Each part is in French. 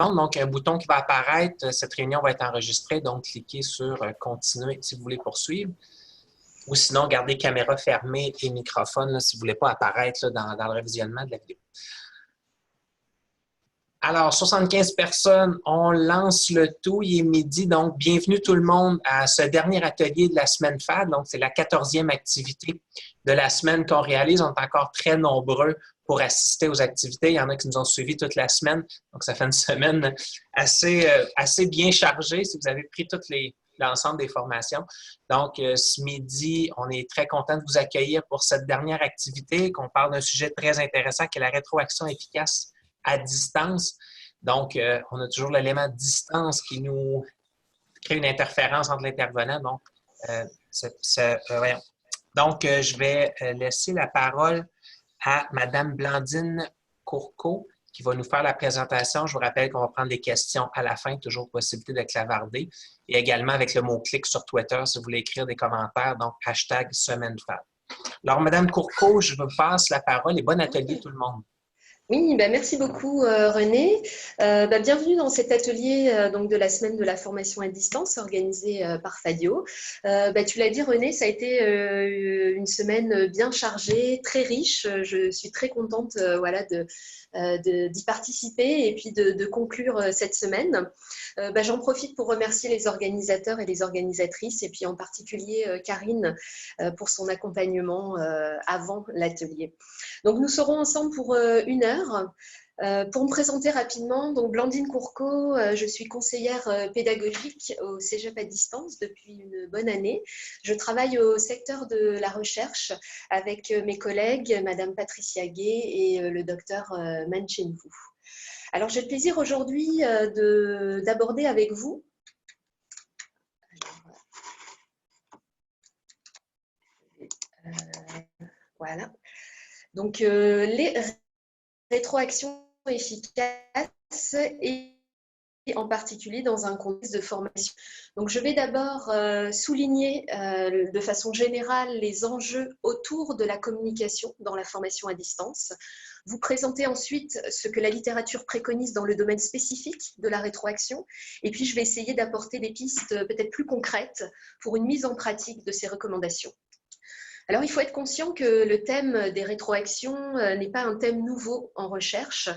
Donc, un bouton qui va apparaître, cette réunion va être enregistrée, donc cliquez sur continuer si vous voulez poursuivre. Ou sinon, gardez caméra fermée et microphone là, si vous ne voulez pas apparaître là, dans le revisionnement de la vidéo. Alors, 75 personnes, on lance le tout, il est midi, donc bienvenue tout le monde à ce dernier atelier de la semaine FAD. Donc, c'est la 14e activité de la semaine qu'on réalise. On est encore très nombreux pour assister aux activités. Il y en a qui nous ont suivis toute la semaine, donc ça fait une semaine assez bien chargée si vous avez pris l'ensemble des formations. Donc, ce midi, on est très content de vous accueillir pour cette dernière activité, qu'on parle d'un sujet très intéressant qui est la rétroaction efficace à distance. Donc, on a toujours l'élément de distance qui nous crée une interférence entre l'intervenant. Donc, je vais laisser la parole à Mme Blandine Courcot qui va nous faire la présentation. Je vous rappelle qu'on va prendre des questions à la fin, toujours possibilité de clavarder. Et également avec le mot-clic sur Twitter si vous voulez écrire des commentaires, donc #SemaineFab. Alors, Mme Courcot, je vous passe la parole et bon atelier tout le monde. Oui, merci beaucoup René. Bienvenue dans cet atelier donc de la semaine de la formation à distance organisée par Fadio. Tu l'as dit René, ça a été une semaine bien chargée, très riche. Je suis très contente d'y participer et puis de conclure cette semaine. J'en profite pour remercier les organisateurs et les organisatrices et puis en particulier Karine pour son accompagnement avant l'atelier. Donc nous serons ensemble pour 1 heure. Pour me présenter rapidement, donc Blandine Courcot, je suis conseillère pédagogique au Cégep à distance depuis une bonne année. Je travaille au secteur de la recherche avec mes collègues, Madame Patricia Gay et le docteur Man Chen-Fu. Alors j'ai le plaisir aujourd'hui d'aborder avec vous voilà. Donc les rétroactions efficaces et en particulier dans un contexte de formation. Donc, je vais d'abord souligner de façon générale les enjeux autour de la communication dans la formation à distance. Vous présenter ensuite ce que la littérature préconise dans le domaine spécifique de la rétroaction. Et puis, je vais essayer d'apporter des pistes peut-être plus concrètes pour une mise en pratique de ces recommandations. Alors, il faut être conscient que le thème des rétroactions n'est pas un thème nouveau en recherche.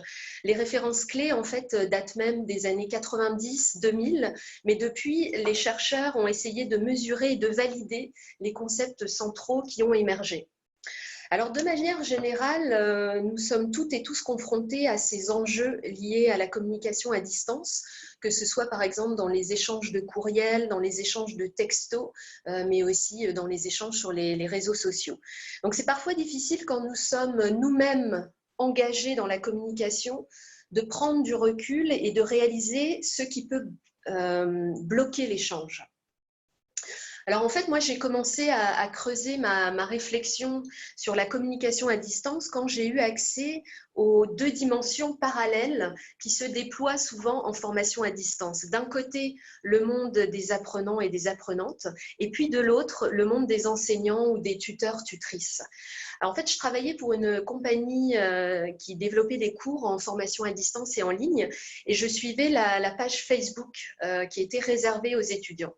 Les références clés, en fait, datent même des années 90-2000, mais depuis, les chercheurs ont essayé de mesurer et de valider les concepts centraux qui ont émergé. Alors, de manière générale, nous sommes toutes et tous confrontés à ces enjeux liés à la communication à distance, que ce soit par exemple dans les échanges de courriels, dans les échanges de textos, mais aussi dans les échanges sur les réseaux sociaux. Donc, c'est parfois difficile quand nous sommes nous-mêmes engagés dans la communication de prendre du recul et de réaliser ce qui peut bloquer l'échange. Alors en fait, moi j'ai commencé à creuser ma réflexion sur la communication à distance quand j'ai eu accès aux 2 dimensions parallèles qui se déploient souvent en formation à distance. D'un côté, le monde des apprenants et des apprenantes, et puis de l'autre, le monde des enseignants ou des tuteurs, tutrices. Alors, en fait, je travaillais pour une compagnie qui développait des cours en formation à distance et en ligne, et je suivais la page Facebook qui était réservée aux étudiants.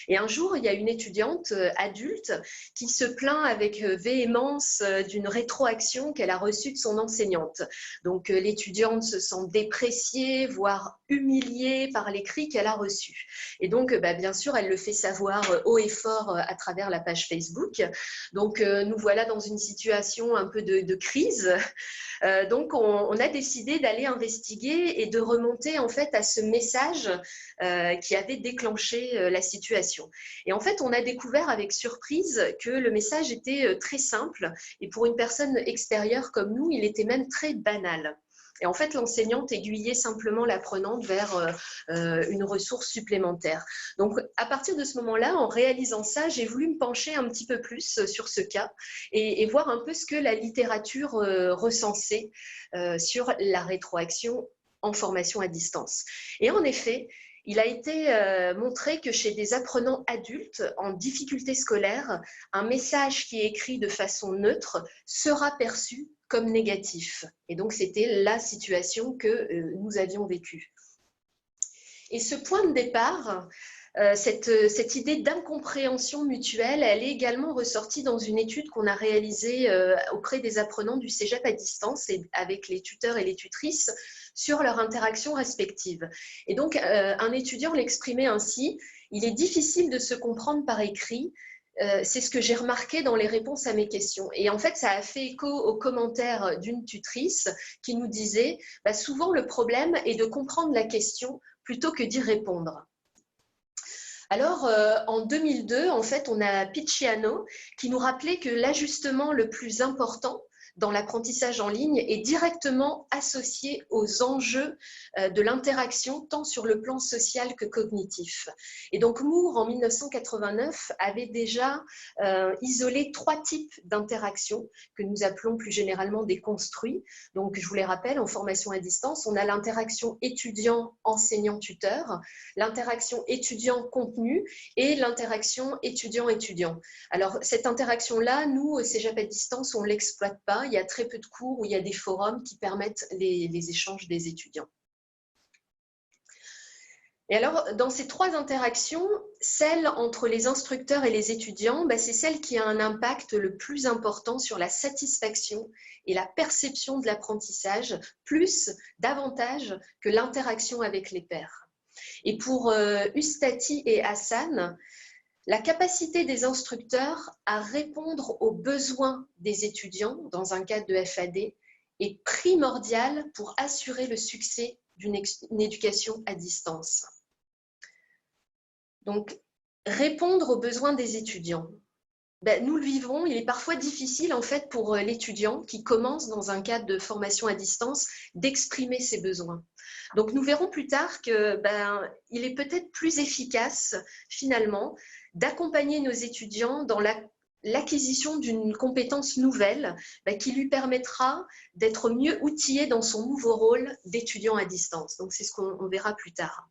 Et un jour, il y a une étudiante adulte qui se plaint avec véhémence d'une rétroaction qu'elle a reçue de son enseignante. Donc, l'étudiante se sent dépréciée, voire humiliée par les cris qu'elle a reçus. Et donc, bien sûr, elle le fait savoir haut et fort à travers la page Facebook. Donc, nous voilà dans une situation un peu de crise. Donc, on a décidé d'aller investiguer et de remonter en fait à ce message qui avait déclenché la situation. Et en fait, on a découvert avec surprise que le message était très simple et pour une personne extérieure comme nous, il était même très banal. Et en fait, l'enseignante aiguillait simplement l'apprenante vers une ressource supplémentaire. Donc, à partir de ce moment-là, en réalisant ça, j'ai voulu me pencher un petit peu plus sur ce cas et voir un peu ce que la littérature recensait sur la rétroaction en formation à distance. Et en effet, il a été montré que chez des apprenants adultes en difficulté scolaire, un message qui est écrit de façon neutre sera perçu comme négatif. Et donc, c'était la situation que nous avions vécue. Et ce point de départ, cette idée d'incompréhension mutuelle, elle est également ressortie dans une étude qu'on a réalisée auprès des apprenants du cégep à distance et avec les tuteurs et les tutrices sur leur interaction respective. Et donc, un étudiant l'exprimait ainsi: il est difficile de se comprendre par écrit. C'est ce que j'ai remarqué dans les réponses à mes questions. Et en fait, ça a fait écho aux commentaires d'une tutrice qui nous disait souvent le problème est de comprendre la question plutôt que d'y répondre. Alors, en 2002, en fait, on a Picciano qui nous rappelait que l'ajustement le plus important dans l'apprentissage en ligne est directement associé aux enjeux de l'interaction, tant sur le plan social que cognitif. Et donc, Moore, en 1989, avait déjà isolé 3 types d'interactions que nous appelons plus généralement des construits. Donc, je vous les rappelle, en formation à distance, on a l'interaction étudiant-enseignant-tuteur, l'interaction étudiant-contenu et l'interaction étudiant-étudiant. Alors, cette interaction-là, nous, au cégep à distance, on ne l'exploite pas. Il y a très peu de cours où il y a des forums qui permettent les échanges des étudiants. Et alors, dans ces 3 interactions, celle entre les instructeurs et les étudiants, c'est celle qui a un impact le plus important sur la satisfaction et la perception de l'apprentissage, davantage que l'interaction avec les pairs. Et pour Ustati et Hassan, la capacité des instructeurs à répondre aux besoins des étudiants dans un cadre de FAD est primordiale pour assurer le succès d'une éducation à distance. Donc, répondre aux besoins des étudiants. Nous le vivons, il est parfois difficile en fait pour l'étudiant qui commence dans un cadre de formation à distance d'exprimer ses besoins. Donc nous verrons plus tard que il est peut-être plus efficace finalement d'accompagner nos étudiants dans l'acquisition d'une compétence nouvelle qui lui permettra d'être mieux outillé dans son nouveau rôle d'étudiant à distance. Donc c'est ce qu'on verra plus tard.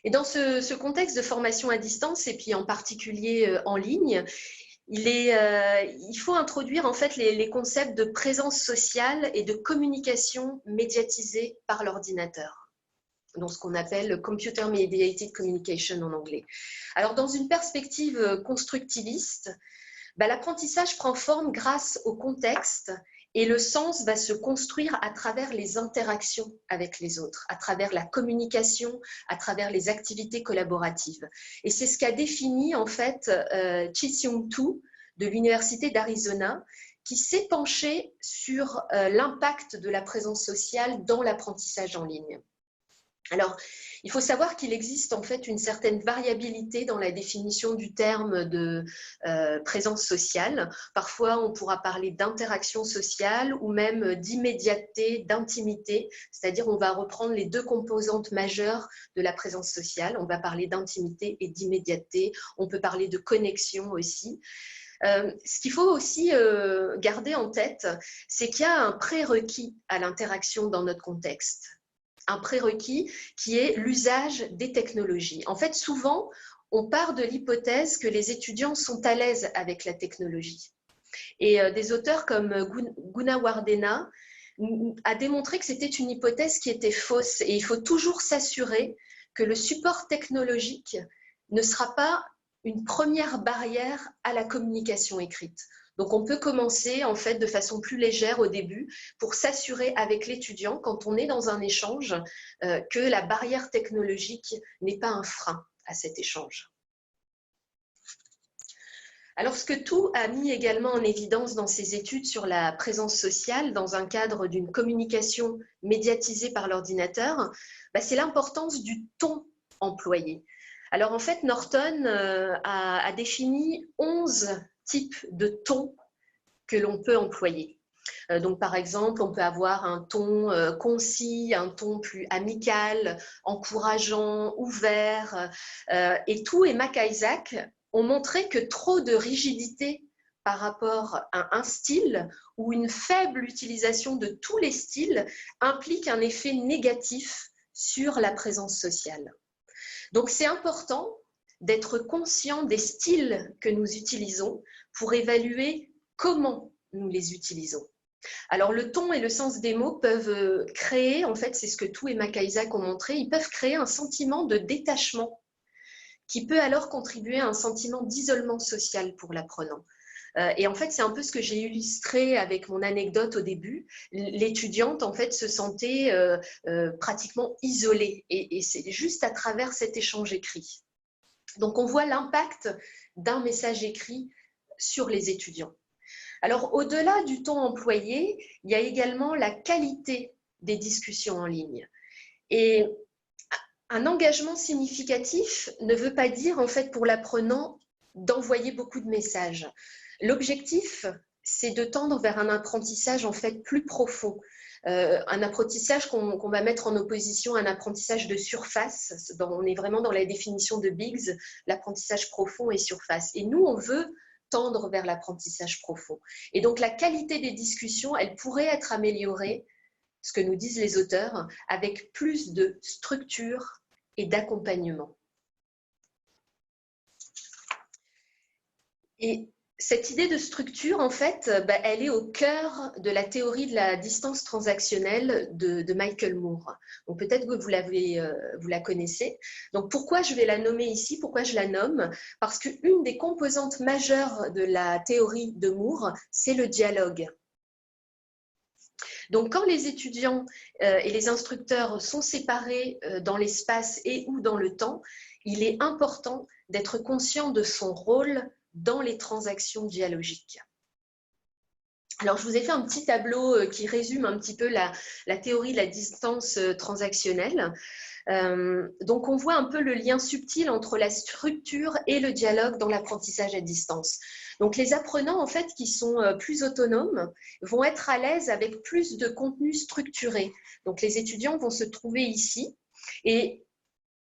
Et dans ce contexte de formation à distance, et puis en particulier en ligne, il faut introduire en fait les concepts de présence sociale et de communication médiatisée par l'ordinateur, donc ce qu'on appelle Computer Mediated Communication en anglais. Alors dans une perspective constructiviste, l'apprentissage prend forme grâce au contexte et le sens va se construire à travers les interactions avec les autres, à travers la communication, à travers les activités collaboratives. Et c'est ce qu'a défini en fait Chi-Seung Tu de l'Université d'Arizona, qui s'est penché sur l'impact de la présence sociale dans l'apprentissage en ligne. Alors, il faut savoir qu'il existe en fait une certaine variabilité dans la définition du terme de présence sociale. Parfois, on pourra parler d'interaction sociale ou même d'immédiateté, d'intimité, c'est-à-dire on va reprendre les 2 composantes majeures de la présence sociale. On va parler d'intimité et d'immédiateté. On peut parler de connexion aussi. Ce qu'il faut aussi garder en tête, c'est qu'il y a un prérequis à l'interaction dans notre contexte. Un prérequis qui est l'usage des technologies. En fait, souvent, on part de l'hypothèse que les étudiants sont à l'aise avec la technologie. Et des auteurs comme Gunawardena a démontré que c'était une hypothèse qui était fausse. Et il faut toujours s'assurer que le support technologique ne sera pas une première barrière à la communication écrite. Donc, on peut commencer en fait de façon plus légère au début pour s'assurer avec l'étudiant, quand on est dans un échange, que la barrière technologique n'est pas un frein à cet échange. Alors, ce que Tu a mis également en évidence dans ses études sur la présence sociale dans un cadre d'une communication médiatisée par l'ordinateur, c'est l'importance du ton employé. Alors, en fait, Norton a défini 11 types de tons que l'on peut employer. Donc, par exemple, on peut avoir un ton concis, un ton plus amical, encourageant, ouvert. Et Tu et MacIsaac ont montré que trop de rigidité par rapport à un style ou une faible utilisation de tous les styles implique un effet négatif sur la présence sociale. Donc, c'est important d'être conscient des styles que nous utilisons pour évaluer comment nous les utilisons. Alors, le ton et le sens des mots peuvent créer, en fait, c'est ce que Tou et Mac-Isaac ont montré, ils peuvent créer un sentiment de détachement qui peut alors contribuer à un sentiment d'isolement social pour l'apprenant. Et en fait, c'est un peu ce que j'ai illustré avec mon anecdote au début. L'étudiante, en fait, se sentait pratiquement isolée. Et c'est juste à travers cet échange écrit. Donc, on voit l'impact d'un message écrit sur les étudiants. Alors, au-delà du ton employé, il y a également la qualité des discussions en ligne. Et un engagement significatif ne veut pas dire, en fait, pour l'apprenant, d'envoyer beaucoup de messages. L'objectif, c'est de tendre vers un apprentissage, en fait, plus profond. Un apprentissage qu'on va mettre en opposition à un apprentissage de surface. On est vraiment dans la définition de Biggs, l'apprentissage profond et surface. Et nous, on veut tendre vers l'apprentissage profond. Et donc, la qualité des discussions, elle pourrait être améliorée, ce que nous disent les auteurs, avec plus de structure et d'accompagnement. Et cette idée de structure, en fait, elle est au cœur de la théorie de la distance transactionnelle de Michael Moore. Donc peut-être que vous la connaissez. Donc pourquoi je vais la nommer ici? Pourquoi je la nomme? Parce qu'une des composantes majeures de la théorie de Moore, c'est le dialogue. Donc, quand les étudiants et les instructeurs sont séparés dans l'espace et ou dans le temps, il est important d'être conscient de son rôle dans les transactions dialogiques. Alors, je vous ai fait un petit tableau qui résume un petit peu la théorie de la distance transactionnelle. Donc, on voit un peu le lien subtil entre la structure et le dialogue dans l'apprentissage à distance. Donc, les apprenants, en fait, qui sont plus autonomes, vont être à l'aise avec plus de contenu structuré. Donc, les étudiants vont se trouver ici et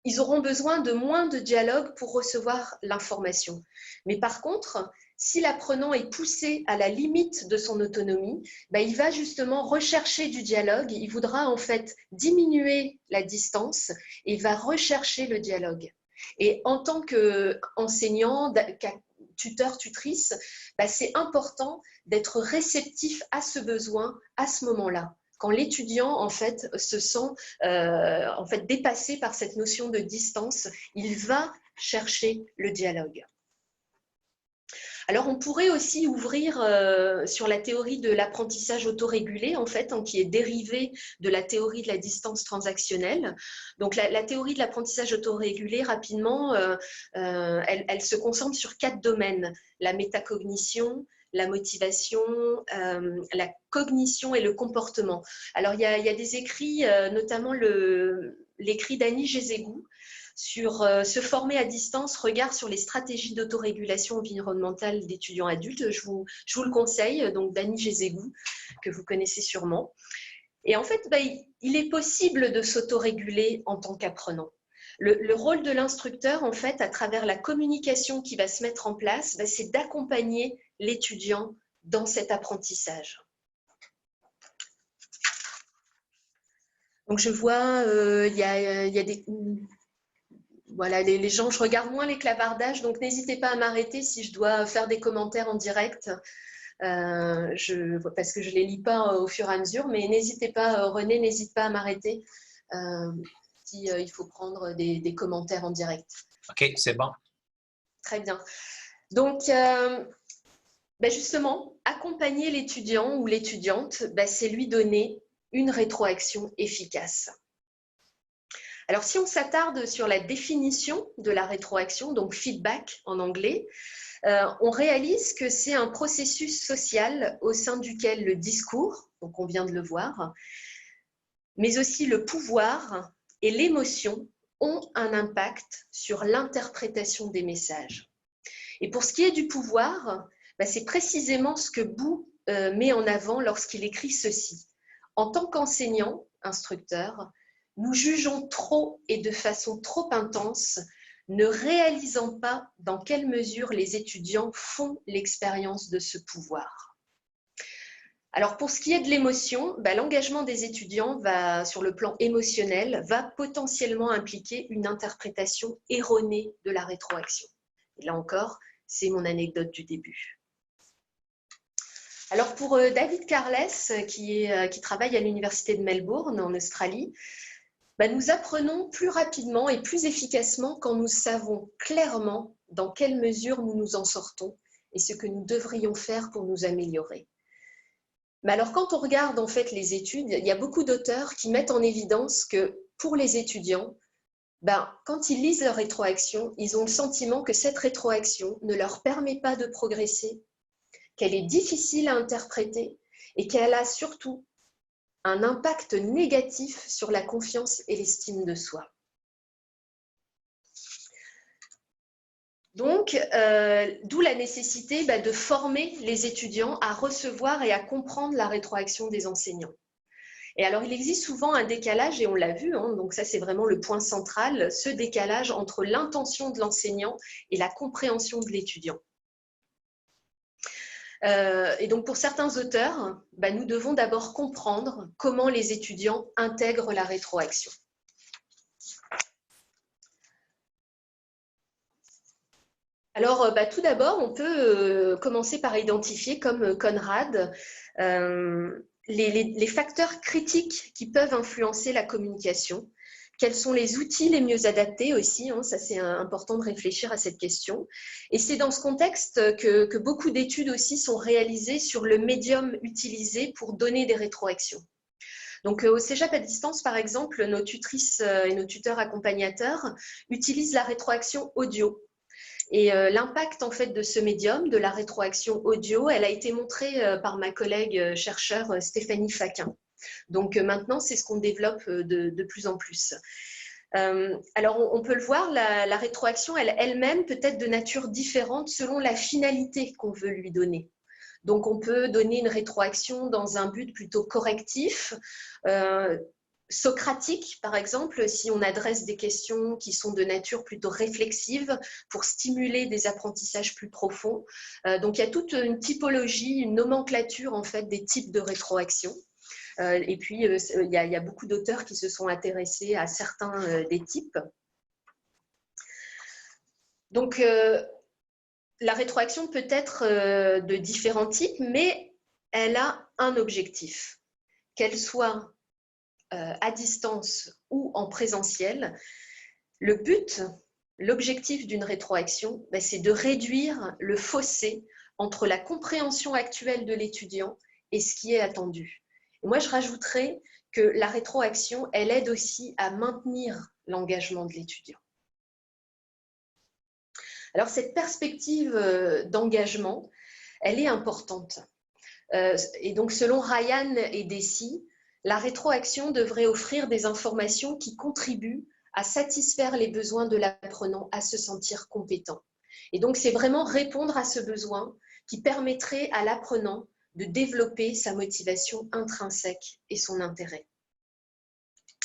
ils auront besoin de moins de dialogue pour recevoir l'information. Mais par contre, si l'apprenant est poussé à la limite de son autonomie, il va justement rechercher du dialogue, il voudra en fait diminuer la distance et va rechercher le dialogue. Et en tant qu'enseignant, tuteur, tutrice, c'est important d'être réceptif à ce besoin à ce moment-là. Quand l'étudiant en fait se sent dépassé par cette notion de distance, il va chercher le dialogue. Alors, on pourrait aussi ouvrir sur la théorie de l'apprentissage autorégulé, en fait, qui est dérivée de la théorie de la distance transactionnelle. Donc, la théorie de l'apprentissage autorégulé, rapidement, elle se concentre sur 4 domaines. La métacognition, la motivation, la cognition et le comportement. Alors, il y a des écrits, notamment l'écrit d'Annie Gézégou, sur se former à distance, regard sur les stratégies d'autorégulation environnementale d'étudiants adultes. Je vous le conseille, donc d'Annie Gézégou, que vous connaissez sûrement. Et en fait, il est possible de s'autoréguler en tant qu'apprenant. Le rôle de l'instructeur, en fait, à travers la communication qui va se mettre en place, c'est d'accompagner l'étudiant dans cet apprentissage. Donc, je vois, il y a des... Voilà, les gens, je regarde moins les clavardages, donc n'hésitez pas à m'arrêter si je dois faire des commentaires en direct, parce que je ne les lis pas au fur et à mesure, mais n'hésitez pas, René, n'hésite pas à m'arrêter si il faut prendre des commentaires en direct. OK, c'est bon. Très bien. Donc, justement, accompagner l'étudiant ou l'étudiante, c'est lui donner une rétroaction efficace. Alors, si on s'attarde sur la définition de la rétroaction, donc feedback en anglais, on réalise que c'est un processus social au sein duquel le discours, donc on vient de le voir, mais aussi le pouvoir et l'émotion ont un impact sur l'interprétation des messages. Et pour ce qui est du pouvoir, c'est précisément ce que Bou met en avant lorsqu'il écrit ceci. En tant qu'enseignant, instructeur, nous jugeons trop et de façon trop intense, ne réalisant pas dans quelle mesure les étudiants font l'expérience de ce pouvoir. Alors, pour ce qui est de l'émotion, l'engagement des étudiants sur le plan émotionnel va potentiellement impliquer une interprétation erronée de la rétroaction. Et là encore, c'est mon anecdote du début. Alors pour David Carles, qui travaille à l'Université de Melbourne en Australie, nous apprenons plus rapidement et plus efficacement quand nous savons clairement dans quelle mesure nous nous en sortons et ce que nous devrions faire pour nous améliorer. Mais alors quand on regarde en fait les études, il y a beaucoup d'auteurs qui mettent en évidence que pour les étudiants, quand ils lisent leur rétroaction, ils ont le sentiment que cette rétroaction ne leur permet pas de progresser, qu'elle est difficile à interpréter et qu'elle a surtout un impact négatif sur la confiance et l'estime de soi. Donc, d'où la nécessité de former les étudiants à recevoir et à comprendre la rétroaction des enseignants. Et alors, il existe souvent un décalage, et on l'a vu, donc ça c'est vraiment le point central, ce décalage entre l'intention de l'enseignant et la compréhension de l'étudiant. Et donc pour certains auteurs, nous devons d'abord comprendre comment les étudiants intègrent la rétroaction. Alors tout d'abord, on peut commencer par identifier, comme Conrad, les facteurs critiques qui peuvent influencer la communication. Quels sont les outils les mieux adaptés aussi, ça c'est important de réfléchir à cette question. Et c'est dans ce contexte que beaucoup d'études aussi sont réalisées sur le médium utilisé pour donner des rétroactions. Donc au Cégep à distance, par exemple, nos tutrices et nos tuteurs accompagnateurs utilisent la rétroaction audio. Et l'impact en fait de ce médium, de la rétroaction audio, elle a été montrée par ma collègue chercheure Stéphanie Faquin. Donc maintenant, c'est ce qu'on développe de plus en plus. Alors, on peut le voir, la rétroaction, elle-même peut être de nature différente selon la finalité qu'on veut lui donner. Donc, on peut donner une rétroaction dans un but plutôt correctif, socratique, par exemple, si on adresse des questions qui sont de nature plutôt réflexive pour stimuler des apprentissages plus profonds. Donc, il y a toute une typologie, une nomenclature en fait des types de rétroaction. Et puis, il y a beaucoup d'auteurs qui se sont intéressés à certains des types. Donc, la rétroaction peut être de différents types, mais elle a un objectif. Qu'elle soit à distance ou en présentiel, le but, l'objectif d'une rétroaction, c'est de réduire le fossé entre la compréhension actuelle de l'étudiant et ce qui est attendu. Et moi, je rajouterais que la rétroaction, elle aide aussi à maintenir l'engagement de l'étudiant. Alors, cette perspective d'engagement, elle est importante. Et donc, selon Ryan et Deci, la rétroaction devrait offrir des informations qui contribuent à satisfaire les besoins de l'apprenant à se sentir compétent. Et donc, c'est vraiment répondre à ce besoin qui permettrait à l'apprenant de développer sa motivation intrinsèque et son intérêt.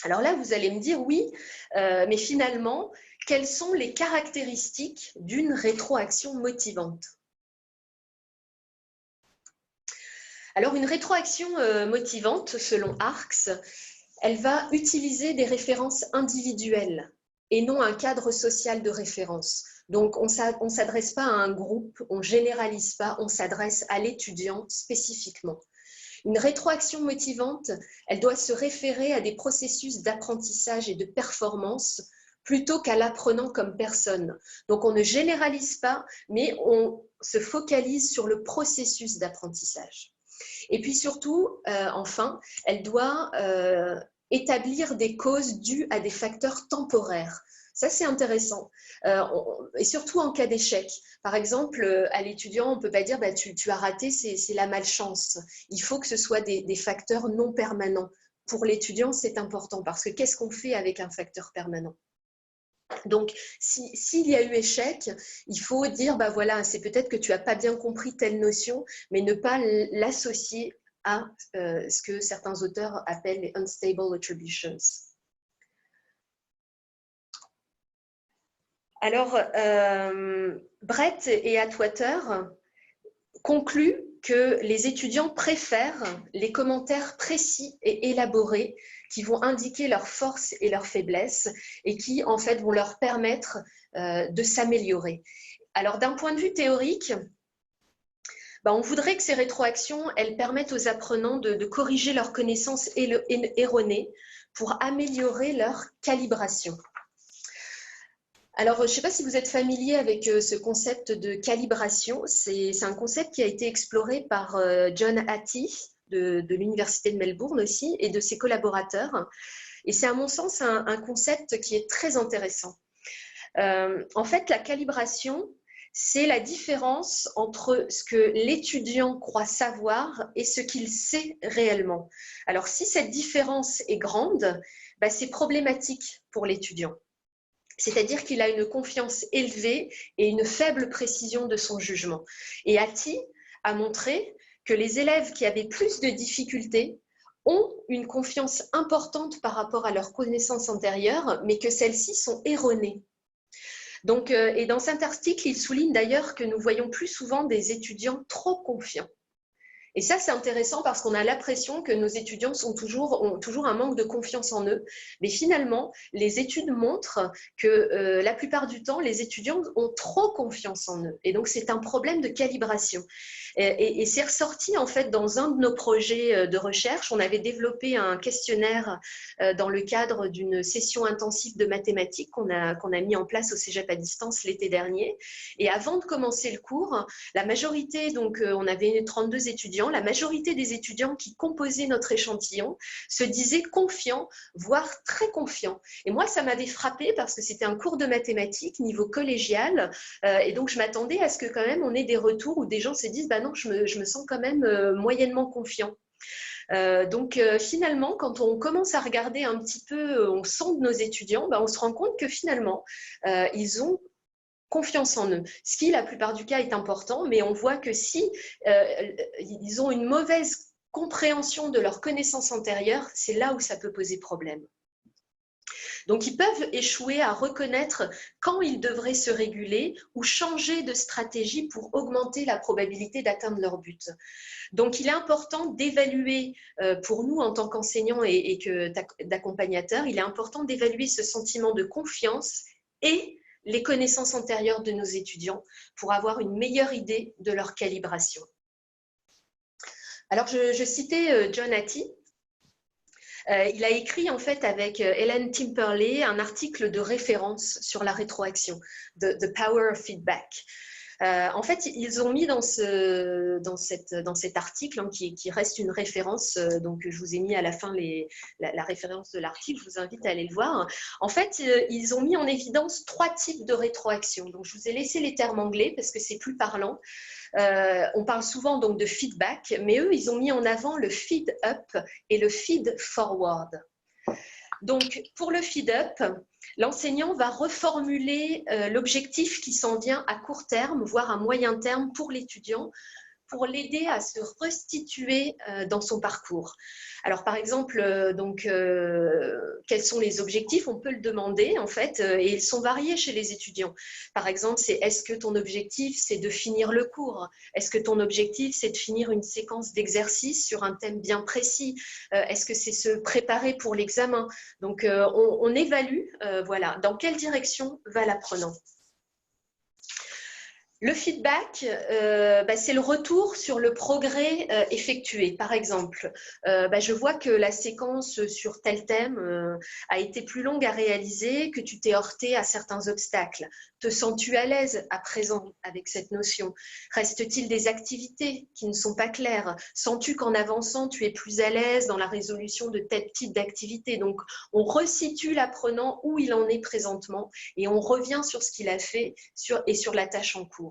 Alors là, vous allez me dire, oui, mais finalement, quelles sont les caractéristiques d'une rétroaction motivante ? Alors, une rétroaction motivante, selon Arx, elle va utiliser des références individuelles et non un cadre social de référence. Donc, on ne s'adresse pas à un groupe, on ne généralise pas, on s'adresse à l'étudiant spécifiquement. Une rétroaction motivante, elle doit se référer à des processus d'apprentissage et de performance plutôt qu'à l'apprenant comme personne. Donc, on ne généralise pas, mais on se focalise sur le processus d'apprentissage. Et puis surtout, enfin, elle doit établir des causes dues à des facteurs temporaires. Ça, c'est intéressant. Et surtout en cas d'échec. Par exemple, à l'étudiant, on ne peut pas dire tu as raté, c'est la malchance. Il faut que ce soit des facteurs non permanents. Pour l'étudiant, c'est important parce que qu'est-ce qu'on fait avec un facteur permanent ? Donc, s'il y a eu échec, il faut dire, voilà, c'est peut-être que tu n'as pas bien compris telle notion, mais ne pas l'associer à ce que certains auteurs appellent les unstable attributions. Alors, Brett et Atwater concluent que les étudiants préfèrent les commentaires précis et élaborés qui vont indiquer leurs forces et leurs faiblesses et qui, en fait, vont leur permettre de s'améliorer. Alors, d'un point de vue théorique, On voudrait que ces rétroactions, elles permettent aux apprenants de corriger leurs connaissances erronées pour améliorer leur calibration. Alors, je ne sais pas si vous êtes familier avec ce concept de calibration. C'est un concept qui a été exploré par John Hattie de l'Université de Melbourne aussi et de ses collaborateurs. Et c'est à mon sens un concept qui est très intéressant. En fait, la calibration, c'est la différence entre ce que l'étudiant croit savoir et ce qu'il sait réellement. Alors, si cette différence est grande, c'est problématique pour l'étudiant. C'est-à-dire qu'il a une confiance élevée et une faible précision de son jugement. Et Hattie a montré que les élèves qui avaient plus de difficultés ont une confiance importante par rapport à leurs connaissances antérieures, mais que celles-ci sont erronées. Donc, et dans cet article, il souligne d'ailleurs que nous voyons plus souvent des étudiants trop confiants. Et ça, c'est intéressant parce qu'on a l'impression que nos étudiants ont toujours un manque de confiance en eux. Mais finalement, les études montrent que la plupart du temps, les étudiants ont trop confiance en eux. Et donc, c'est un problème de calibration. Et c'est ressorti, en fait, dans un de nos projets de recherche. On avait développé un questionnaire dans le cadre d'une session intensive de mathématiques qu'on a mis en place au Cégep à distance l'été dernier. Et avant de commencer le cours, la majorité, donc on avait 32 étudiants, la majorité des étudiants qui composaient notre échantillon se disaient confiants, voire très confiants. Et moi, ça m'avait frappée parce que c'était un cours de mathématiques niveau collégial. Et donc, je m'attendais à ce que quand même on ait des retours où des gens se disent « bah non, je me sens quand même moyennement confiant ». Donc finalement, quand on commence à regarder un petit peu, on sonde nos étudiants, on se rend compte que finalement, ils ont confiance en eux, ce qui la plupart du cas est important, mais on voit que si ils ont une mauvaise compréhension de leurs connaissances antérieures, c'est là où ça peut poser problème. Donc, ils peuvent échouer à reconnaître quand ils devraient se réguler ou changer de stratégie pour augmenter la probabilité d'atteindre leur but. Donc, il est important d'évaluer, pour nous en tant qu'enseignants et d'accompagnateurs, il est important d'évaluer ce sentiment de confiance et les connaissances antérieures de nos étudiants pour avoir une meilleure idée de leur calibration. Alors, je citais John Hattie. Il a écrit en fait avec Ellen Timperley un article de référence sur la rétroaction, The Power of Feedback. En fait, ils ont mis dans cet article, hein, qui reste une référence, donc je vous ai mis à la fin la référence de l'article, je vous invite à aller le voir. En fait, ils ont mis en évidence 3 types de rétroaction. Donc, je vous ai laissé les termes anglais parce que c'est plus parlant. On parle souvent donc de feedback, mais eux, ils ont mis en avant le feed-up et le feed-forward. Donc, pour le feed-up, l'enseignant va reformuler l'objectif qui s'en vient à court terme, voire à moyen terme pour l'étudiant, pour l'aider à se restituer dans son parcours. Alors, par exemple, quels sont les objectifs? On peut le demander, en fait, et ils sont variés chez les étudiants. Par exemple, c'est est-ce que ton objectif, c'est de finir le cours? Est-ce que ton objectif, c'est de finir une séquence d'exercices sur un thème bien précis? Est-ce que c'est se préparer pour l'examen? Donc, on évalue, voilà, dans quelle direction va l'apprenant. Le feedback, c'est le retour sur le progrès effectué. Par exemple, je vois que la séquence sur tel thème a été plus longue à réaliser, que tu t'es heurté à certains obstacles. Te sens-tu à l'aise à présent avec cette notion? Reste-t-il des activités qui ne sont pas claires? Sens-tu qu'en avançant, tu es plus à l'aise dans la résolution de tel type d'activité? Donc, on resitue l'apprenant où il en est présentement et on revient sur ce qu'il a fait et sur la tâche en cours.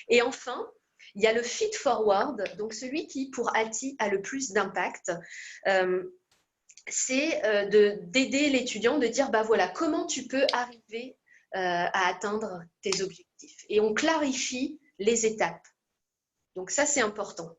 Et enfin, il y a le feed-forward, donc celui qui, pour Hattie, a le plus d'impact. C'est d'aider l'étudiant, de dire, voilà, comment tu peux arriver à atteindre tes objectifs. Et on clarifie les étapes. Donc ça, c'est important.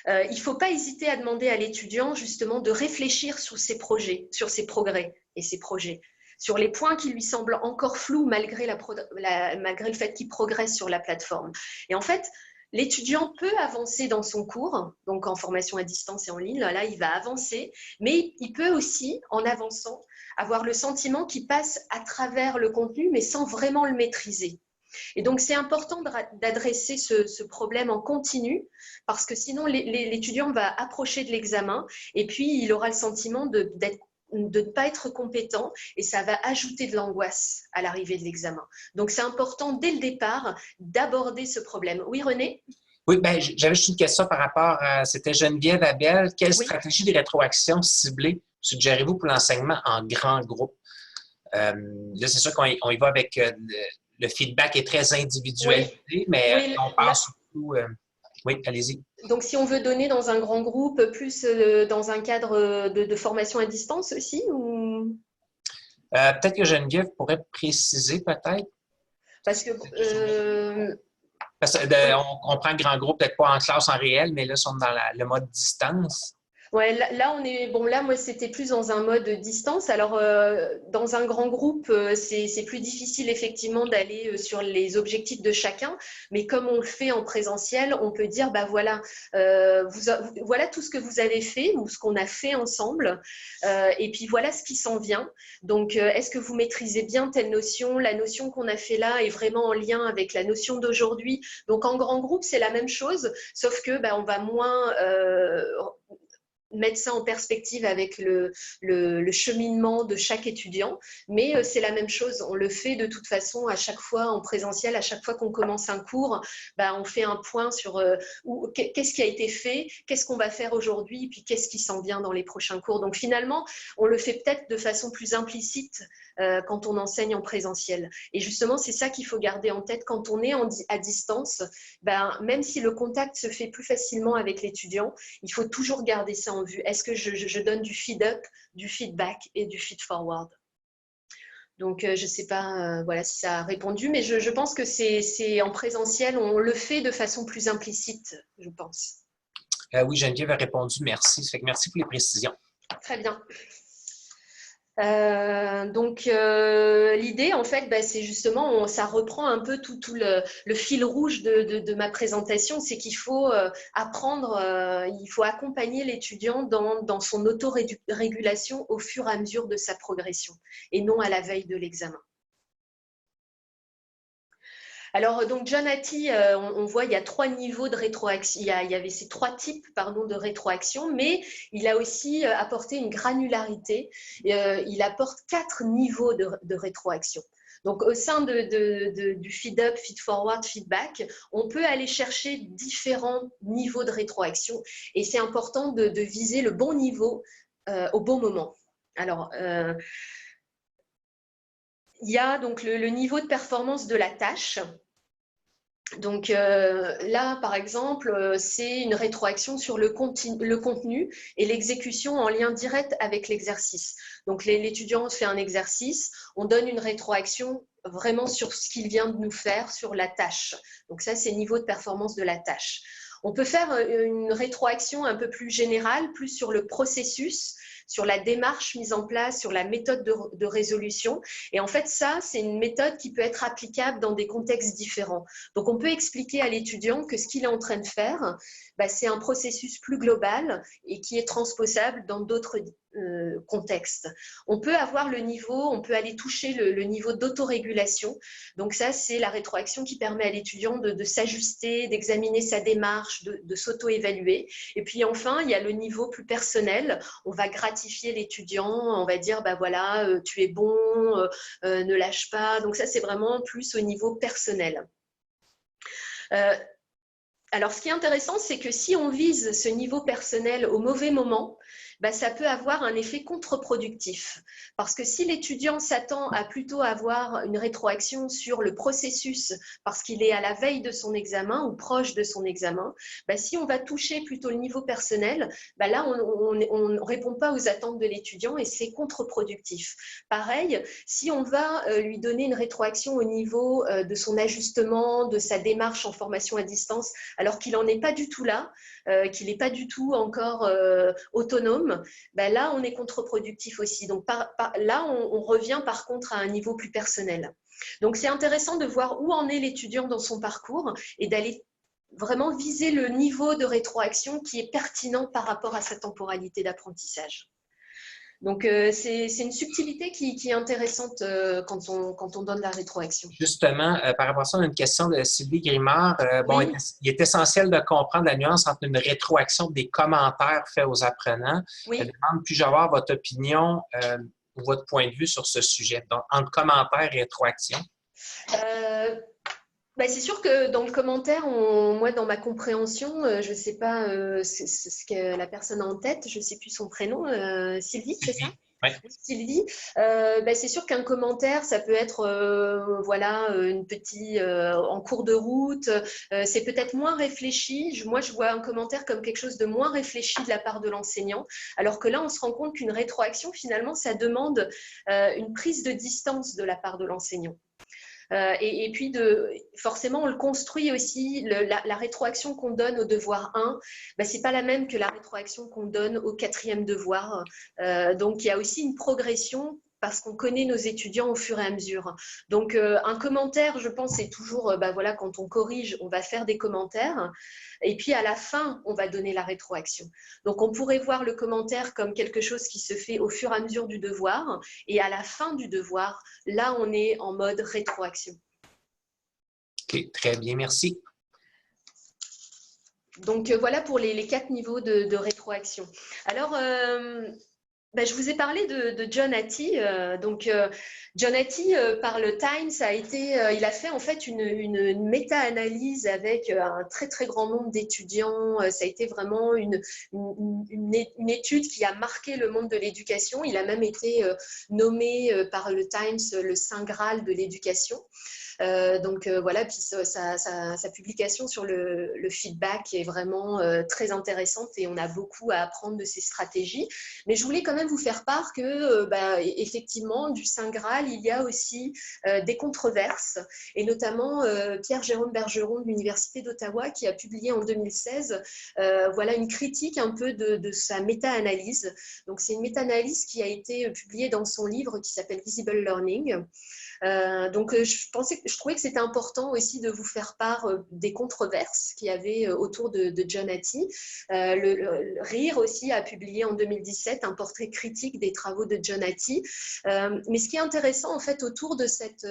Il ne faut pas hésiter à demander à l'étudiant, justement, de réfléchir sur ses projets, sur ses progrès et ses projets, sur les points qui lui semblent encore flous malgré le fait qu'il progresse sur la plateforme. Et en fait, l'étudiant peut avancer dans son cours, donc en formation à distance et en ligne, là il va avancer, mais il peut aussi, en avançant, avoir le sentiment qu'il passe à travers le contenu, mais sans vraiment le maîtriser. Et donc, c'est important d'adresser ce problème en continu parce que sinon, l'étudiant va approcher de l'examen et puis il aura le sentiment de ne pas être compétent et ça va ajouter de l'angoisse à l'arrivée de l'examen. Donc, c'est important dès le départ d'aborder ce problème. Oui, René? Oui, ben, j'avais juste une question par rapport à, c'était Geneviève Abel. Quelle Oui. stratégie de rétroaction ciblée suggérez-vous pour l'enseignement en grand groupe? Là, c'est sûr qu'on y va avec le feedback est très individualisé, Oui, mais oui on parle surtout. Oui, allez-y. donc si on veut donner dans un grand groupe, plus dans un cadre de formation à distance aussi ou... Peut-être que Geneviève pourrait préciser, peut-être. Parce que Parce que on prend le grand groupe, peut-être pas en classe en réel, mais là, ils sont dans le mode distance. ouais, là, on est bon. Là, moi, c'était plus dans un mode distance. Alors, dans un grand groupe, c'est plus difficile effectivement d'aller sur les objectifs de chacun. Mais comme on le fait en présentiel, on peut dire, bah voilà, voilà tout ce que vous avez fait ou ce qu'on a fait ensemble. Et puis voilà ce qui s'en vient. Donc, est-ce que vous maîtrisez bien telle notion? La notion qu'on a fait là est vraiment en lien avec la notion d'aujourd'hui. Donc, en grand groupe, c'est la même chose, sauf que bah, on va moins mettre ça en perspective avec le cheminement de chaque étudiant, mais c'est la même chose, on le fait de toute façon à chaque fois en présentiel, à chaque fois qu'on commence un cours, bah, on fait un point sur qu'est-ce qui a été fait, qu'est-ce qu'on va faire aujourd'hui, puis qu'est-ce qui s'en vient dans les prochains cours. Donc finalement, on le fait peut-être de façon plus implicite quand on enseigne en présentiel. Et justement, c'est ça qu'il faut garder en tête quand on est à distance, ben, même si le contact se fait plus facilement avec l'étudiant, il faut toujours garder ça en vue. Est-ce que je donne du feed-up, du feedback et du feed-forward? Donc, je ne sais pas voilà, si ça a répondu, mais je pense que c'est en présentiel, on le fait de façon plus implicite, je pense. Oui, Geneviève a répondu merci. Ça fait que merci pour les précisions. Très bien. Donc l'idée en fait bah, c'est justement ça reprend un peu tout le fil rouge de ma présentation, c'est qu'il faut apprendre, il faut accompagner l'étudiant dans son autorégulation au fur et à mesure de sa progression et non à la veille de l'examen. Alors, donc, John Hattie, on voit il y a trois niveaux de rétroaction, il y avait ces trois types pardon, de rétroaction, mais il a aussi apporté une granularité. Il apporte 4 niveaux de rétroaction. Donc, au sein du feed-up, feed-forward, feedback, on peut aller chercher différents niveaux de rétroaction et c'est important de viser le bon niveau au bon moment. Alors, il y a donc le niveau de performance de la tâche. Donc là, par exemple, c'est une rétroaction sur le contenu et l'exécution en lien direct avec l'exercice. Donc l'étudiant fait un exercice, on donne une rétroaction vraiment sur ce qu'il vient de nous faire, sur la tâche. Donc ça, c'est le niveau de performance de la tâche. On peut faire une rétroaction un peu plus générale, plus sur le processus, sur la démarche mise en place, sur la méthode de résolution. Et en fait, ça, c'est une méthode qui peut être applicable dans des contextes différents. Donc, on peut expliquer à l'étudiant que ce qu'il est en train de faire, bah, c'est un processus plus global et qui est transposable dans d'autres contextes. On peut avoir le niveau, on peut aller toucher le niveau d'autorégulation. Donc ça, c'est la rétroaction qui permet à l'étudiant de s'ajuster, d'examiner sa démarche, de s'auto-évaluer. Et puis enfin, il y a le niveau plus personnel. On va gratifier l'étudiant, on va dire, bah voilà, tu es bon, ne lâche pas. Donc ça, c'est vraiment plus au niveau personnel. Alors, ce qui est intéressant, c'est que si on vise ce niveau personnel au mauvais moment, bah, ça peut avoir un effet contre-productif. Parce que si l'étudiant s'attend à plutôt avoir une rétroaction sur le processus parce qu'il est à la veille de son examen ou proche de son examen, bah, si on va toucher plutôt le niveau personnel, bah, là, on ne répond pas aux attentes de l'étudiant et c'est contre-productif. Pareil, si on va lui donner une rétroaction au niveau de son ajustement, de sa démarche en formation à distance, alors qu'il n'en est pas du tout là, qu'il n'est pas du tout encore autonome, ben là, on est contre-productif aussi. Donc là, on revient par contre à un niveau plus personnel. Donc, c'est intéressant de voir où en est l'étudiant dans son parcours et d'aller vraiment viser le niveau de rétroaction qui est pertinent par rapport à sa temporalité d'apprentissage. Donc, c'est une subtilité qui est intéressante quand on donne la rétroaction. Justement, par rapport à ça, on a une question de Sylvie Grimard. Bon, Oui, il est essentiel de comprendre la nuance entre une rétroaction des commentaires faits aux apprenants. Elle oui. demande, puis-je avoir votre opinion ou votre point de vue sur ce sujet? Donc, entre commentaires et rétroaction. Euh, Bah, c'est sûr que dans le commentaire, moi, dans ma compréhension, je ne sais pas ce que la personne a en tête, je ne sais plus son prénom, Sylvie, c'est ça? Sylvie. Oui. Oui, Sylvie. Bah, c'est sûr qu'un commentaire, ça peut être voilà, une petite en cours de route, c'est peut-être moins réfléchi. Moi, je vois un commentaire comme quelque chose de moins réfléchi de la part de l'enseignant, alors que là, on se rend compte qu'une rétroaction, finalement, ça demande une prise de distance de la part de l'enseignant. Et puis, forcément, on le construit aussi. La rétroaction qu'on donne au devoir 1, ben, ce n'est pas la même que la rétroaction qu'on donne au 4e devoir. Donc, il y a aussi une progression parce qu'on connaît nos étudiants au fur et à mesure. Donc, un commentaire, je pense, c'est toujours, ben voilà, quand on corrige, on va faire des commentaires. Et puis, à la fin, on va donner la rétroaction. Donc, on pourrait voir le commentaire comme quelque chose qui se fait au fur et à mesure du devoir. Et à la fin du devoir, là, on est en mode rétroaction. OK, très bien, merci. Donc, voilà pour les 4 niveaux de rétroaction. Alors, je vous ai parlé de John Hattie. John Hattie, par le Times, il a fait en fait une méta-analyse avec un très très grand nombre d'étudiants. Ça a été vraiment une étude qui a marqué le monde de l'éducation. Il a même été nommé par le Times le Saint Graal de l'éducation. Voilà, puis sa publication sur le feedback est vraiment très intéressante et on a beaucoup à apprendre de ses stratégies. Mais je voulais quand même vous faire part que, effectivement, du Saint Graal, il y a aussi des controverses, et notamment Pierre-Jérôme Bergeron de l'Université d'Ottawa qui a publié en 2016 voilà, une critique un peu de sa méta-analyse. Donc, c'est une méta-analyse qui a été publiée dans son livre qui s'appelle Visible Learning. Je trouvais que c'était important aussi de vous faire part des controverses qu'il y avait autour de John Hattie. RIR aussi a publié en 2017 un portrait critique des travaux de John Hattie. Mais ce qui est intéressant en fait autour de cette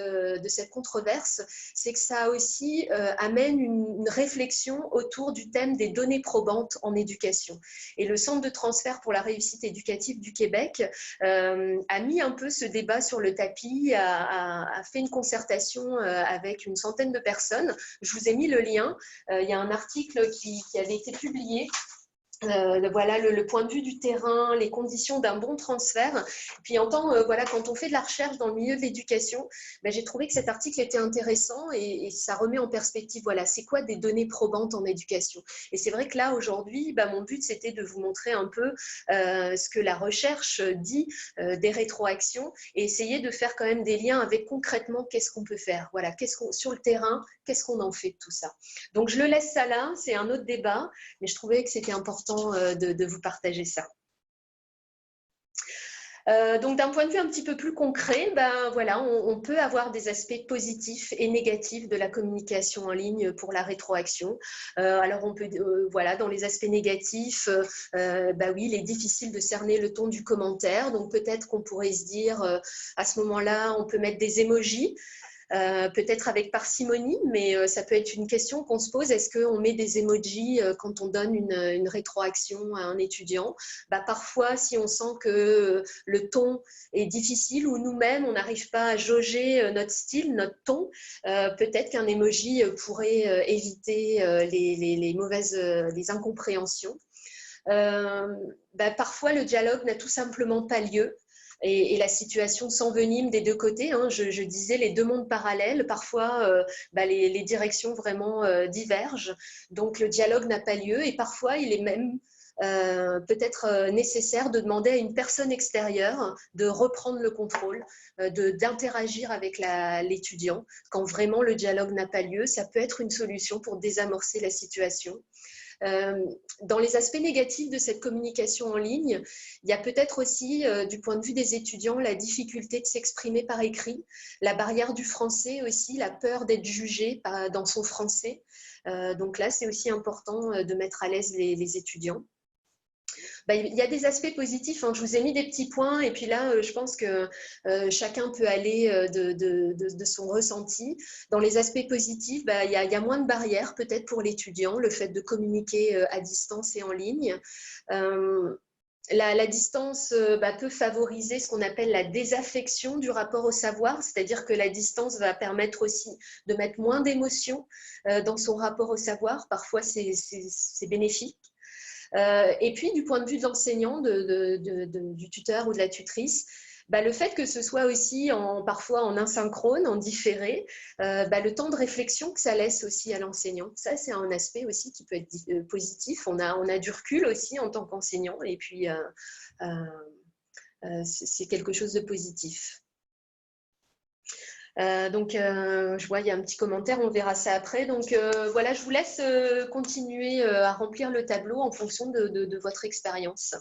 controverse, c'est que ça aussi amène une réflexion autour du thème des données probantes en éducation. Et le Centre de transfert pour la réussite éducative du Québec a mis un peu ce débat sur le tapis, a fait une concertation avec une centaine de personnes. Je vous ai mis le lien. Il y a un article qui avait été publié. Voilà le point de vue du terrain, les conditions d'un bon transfert. Puis voilà, quand on fait de la recherche dans le milieu de l'éducation, j'ai trouvé que cet article était intéressant et ça remet en perspective, voilà, c'est quoi des données probantes en éducation. Et c'est vrai que là, aujourd'hui, mon but, c'était de vous montrer un peu ce que la recherche dit des rétroactions et essayer de faire quand même des liens avec concrètement qu'est-ce qu'on peut faire. Voilà, sur le terrain, qu'est-ce qu'on en fait de tout ça. Donc, je le laisse ça là, c'est un autre débat, mais je trouvais que c'était important de vous partager ça. Donc, d'un point de vue un petit peu plus concret, voilà, on peut avoir des aspects positifs et négatifs de la communication en ligne pour la rétroaction. Alors, on peut, voilà, dans les aspects négatifs, oui, il est difficile de cerner le ton du commentaire. Donc, peut-être qu'on pourrait se dire, à ce moment-là, on peut mettre des emojis. Peut-être avec parcimonie, mais ça peut être une question qu'on se pose. Est-ce qu'on met des emojis quand on donne une rétroaction à un étudiant? Parfois, si on sent que le ton est difficile ou nous-mêmes, on n'arrive pas à jauger notre style, notre ton, peut-être qu'un emoji pourrait éviter les incompréhensions. Parfois, le dialogue n'a tout simplement pas lieu. Et la situation s'envenime des deux côtés. Hein. Je disais les deux mondes parallèles. Parfois, les directions vraiment divergent. Donc, le dialogue n'a pas lieu. Et parfois, il est même peut-être nécessaire de demander à une personne extérieure de reprendre le contrôle, d'interagir avec l'étudiant. Quand vraiment le dialogue n'a pas lieu, ça peut être une solution pour désamorcer la situation. Dans les aspects négatifs de cette communication en ligne, il y a peut-être aussi, du point de vue des étudiants, la difficulté de s'exprimer par écrit, la barrière du français aussi, la peur d'être jugé dans son français. Donc là, c'est aussi important de mettre à l'aise les étudiants. Il y a des aspects positifs, hein. Je vous ai mis des petits points et puis là, je pense que chacun peut aller de son ressenti. Dans les aspects positifs, il y a moins de barrières peut-être pour l'étudiant, le fait de communiquer à distance et en ligne. La distance peut favoriser ce qu'on appelle la désaffection du rapport au savoir, c'est-à-dire que la distance va permettre aussi de mettre moins d'émotions dans son rapport au savoir. Parfois, c'est bénéfique. Et puis, du point de vue de l'enseignant, du tuteur ou de la tutrice, le fait que ce soit aussi parfois en asynchrone, en différé, le temps de réflexion que ça laisse aussi à l'enseignant. Ça, c'est un aspect aussi qui peut être positif. On a du recul aussi en tant qu'enseignant et puis c'est quelque chose de positif. Je vois, il y a un petit commentaire, on verra ça après. Donc, voilà, je vous laisse continuer à remplir le tableau en fonction de votre expérience.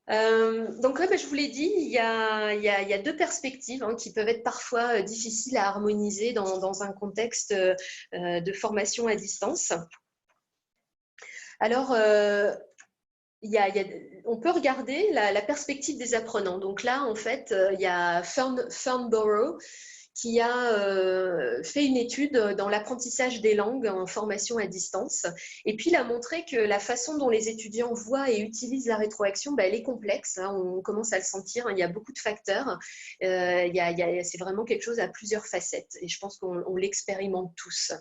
Je vous l'ai dit, il y a deux perspectives hein, qui peuvent être parfois difficiles à harmoniser dans un contexte de formation à distance. Alors, on peut regarder la perspective des apprenants. Donc là, en fait, il y a Farnborough qui a fait une étude dans l'apprentissage des langues en formation à distance. Et puis, il a montré que la façon dont les étudiants voient et utilisent la rétroaction, elle est complexe. Hein, on commence à le sentir. Hein, il y a beaucoup de facteurs. C'est vraiment quelque chose à plusieurs facettes. Et je pense qu'on l'expérimente tous.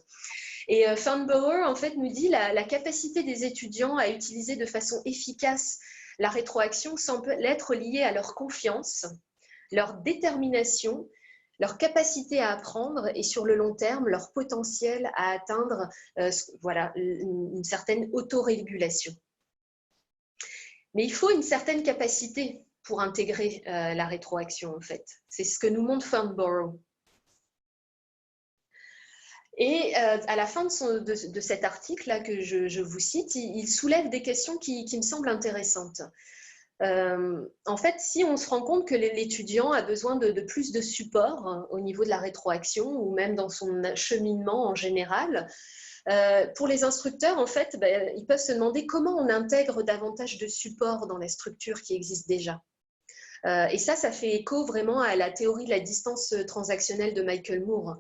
Et Farnborough, en fait, nous dit la capacité des étudiants à utiliser de façon efficace la rétroaction semble être liée à leur confiance, leur détermination, leur capacité à apprendre et sur le long terme, leur potentiel à atteindre une certaine autorégulation. Mais il faut une certaine capacité pour intégrer la rétroaction, en fait. C'est ce que nous montre Farnborough. Et à la fin de cet article-là que je vous cite, il soulève des questions qui me semblent intéressantes. En fait, si on se rend compte que l'étudiant a besoin de plus de support hein, au niveau de la rétroaction ou même dans son cheminement en général, pour les instructeurs, en fait, ils peuvent se demander comment on intègre davantage de support dans les structures qui existent déjà. Et ça fait écho vraiment à la théorie de la distance transactionnelle de Michael Moore.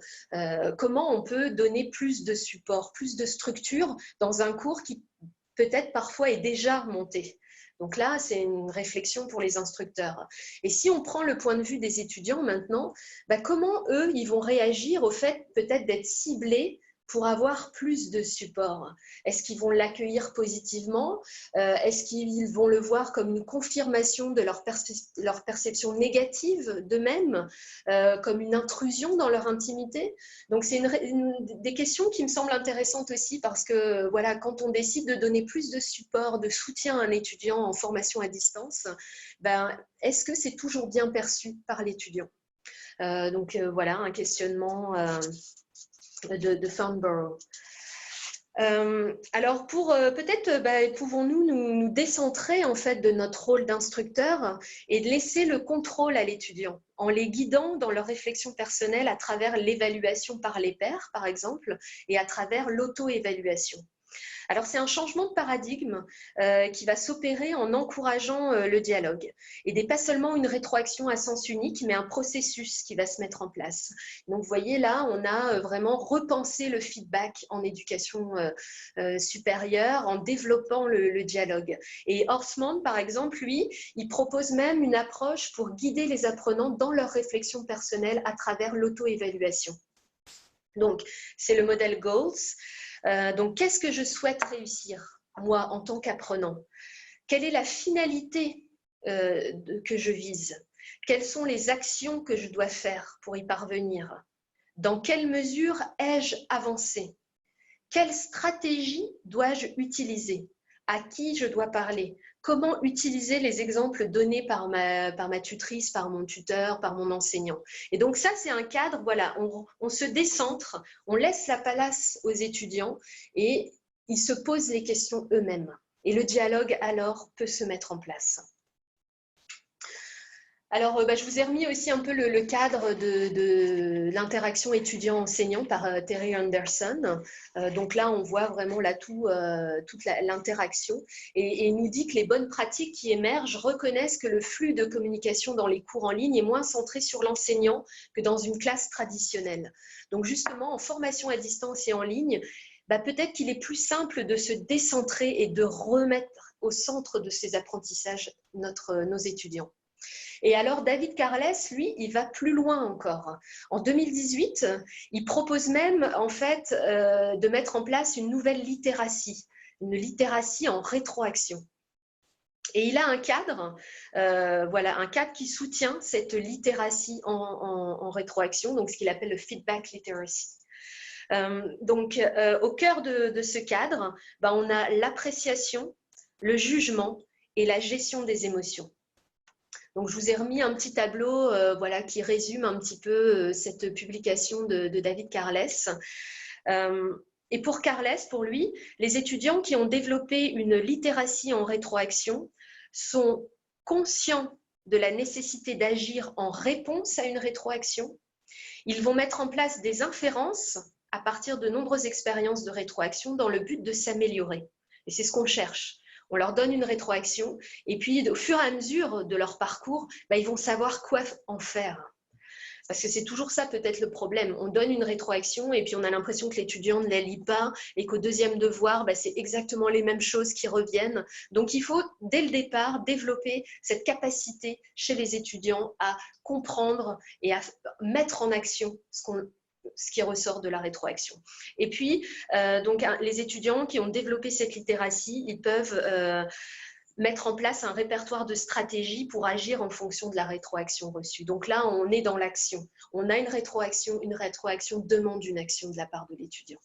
Comment on peut donner plus de support, plus de structure dans un cours qui peut-être parfois est déjà monté. Donc là, c'est une réflexion pour les instructeurs. Et si on prend le point de vue des étudiants maintenant, comment eux, ils vont réagir au fait peut-être d'être ciblés pour avoir plus de support? Est-ce qu'ils vont l'accueillir positivement? Est-ce qu'ils vont le voir comme une confirmation de leur perception négative d'eux-mêmes, comme une intrusion dans leur intimité? Donc, c'est des questions qui me semblent intéressantes aussi parce que voilà, quand on décide de donner plus de support, de soutien à un étudiant en formation à distance, est-ce que c'est toujours bien perçu par l'étudiant? Voilà, un questionnement de Farnborough. Alors, peut-être pouvons-nous nous décentrer en fait de notre rôle d'instructeur et de laisser le contrôle à l'étudiant en les guidant dans leur réflexion personnelle à travers l'évaluation par les pairs, par exemple, et à travers l'auto-évaluation. Alors, c'est un changement de paradigme qui va s'opérer en encourageant le dialogue. Et pas seulement une rétroaction à sens unique, mais un processus qui va se mettre en place. Donc, vous voyez, là, on a vraiment repensé le feedback en éducation supérieure, en développant le dialogue. Et Horstman, par exemple, lui, il propose même une approche pour guider les apprenants dans leur réflexion personnelle à travers l'auto-évaluation. Donc, c'est le modèle GOALS. Donc, qu'est-ce que je souhaite réussir, moi, en tant qu'apprenant? Quelle est la finalité que je vise? Quelles sont les actions que je dois faire pour y parvenir? Dans quelle mesure ai-je avancé? Quelle stratégie dois-je utiliser? À qui je dois parler? Comment utiliser les exemples donnés par ma tutrice, par mon tuteur, par mon enseignant? Et donc ça, c'est un cadre, voilà, on se décentre, on laisse la place aux étudiants et ils se posent les questions eux-mêmes. Et le dialogue, alors, peut se mettre en place. Alors, je vous ai remis aussi un peu le cadre de l'interaction étudiant-enseignant par Terry Anderson. Donc là, on voit vraiment là toute l'interaction. Et il nous dit que les bonnes pratiques qui émergent reconnaissent que le flux de communication dans les cours en ligne est moins centré sur l'enseignant que dans une classe traditionnelle. Donc justement, en formation à distance et en ligne, peut-être qu'il est plus simple de se décentrer et de remettre au centre de ces apprentissages nos étudiants. Et alors, David Carles, lui, il va plus loin encore. En 2018, il propose même, en fait, de mettre en place une nouvelle littératie, une littératie en rétroaction. Et il a un cadre, voilà, un cadre qui soutient cette littératie en rétroaction, donc ce qu'il appelle le feedback literacy. Au cœur de ce cadre, on a l'appréciation, le jugement et la gestion des émotions. Donc, je vous ai remis un petit tableau voilà, qui résume un petit peu cette publication de David Carles. Et pour Carles, pour lui, les étudiants qui ont développé une littératie en rétroaction sont conscients de la nécessité d'agir en réponse à une rétroaction. Ils vont mettre en place des inférences à partir de nombreuses expériences de rétroaction dans le but de s'améliorer. Et c'est ce qu'on cherche. On leur donne une rétroaction et puis au fur et à mesure de leur parcours, ils vont savoir quoi en faire. Parce que c'est toujours ça peut-être le problème. On donne une rétroaction et puis on a l'impression que l'étudiant ne la lit pas et qu'au deuxième devoir, c'est exactement les mêmes choses qui reviennent. Donc il faut dès le départ développer cette capacité chez les étudiants à comprendre et à mettre en action ce qui ressort de la rétroaction. Et puis, les étudiants qui ont développé cette littératie, ils peuvent mettre en place un répertoire de stratégies pour agir en fonction de la rétroaction reçue. Donc là, on est dans l'action. On a une rétroaction demande une action de la part de l'étudiant.